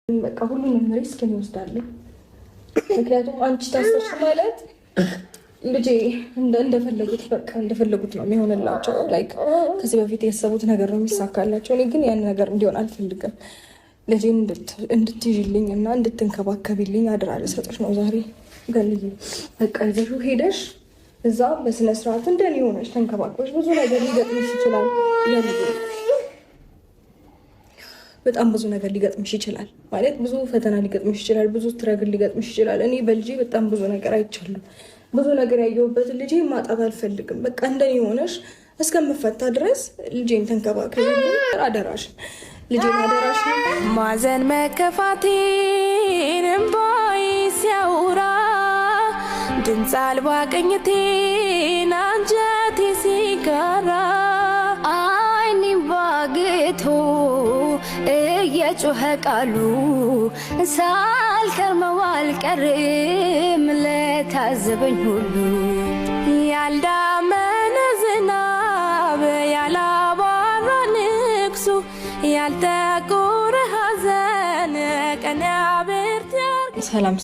በቃ ሁሉንም ሪስክ እንወስዳለን። ምክንያቱም አንቺ ታሰርሽ ማለት ልጄ እንደፈለጉት በቃ እንደፈለጉት ነው የሚሆንላቸው። ላይክ ከዚህ በፊት ያሰቡት ነገር ነው የሚሳካላቸው። እኔ ግን ያን ነገር እንዲሆን አልፈልግም። ልጄን እንድትይዥልኝ እና እንድትንከባከቢልኝ አድራ ልሰጥሽ ነው ዛሬ። ገልዬ በቃ ይዘሽው ሄደሽ እዛ በስነ ስርዓት እንደኔ ሆነሽ ተንከባክበሽ ብዙ ነገር ሊገጥምሽ ይችላል። ገልዬ በጣም ብዙ ነገር ሊገጥምሽ ይችላል ማለት ብዙ ፈተና ሊገጥምሽ ይችላል። ብዙ ስትረግል ሊገጥምሽ ይችላል። እኔ በልጄ በጣም ብዙ ነገር አይቻለሁ። ብዙ ነገር ያየሁበትን ልጄ ማጣት አልፈልግም። በቃ እንደኔ ሆነሽ እስከምፈታ ድረስ ልጄን ተንከባከቢ አደራሽ። ልጄን አደራሽ። ማዘን መከፋቴን እምባዬ ሲያውራ ድምፅ አልባ ቅኝቴን አንጀቴ ሲጋራ አይኔን ባግቶ እየጮኸ ቃሉ ሳልከርመው አልቀርም ለታዘበኝ ሁሉ ያልዳመነ ዝናብ ያላባራ ንግሱ ያልጠቆረ ሐዘን ቀን ያብርት። ሰላም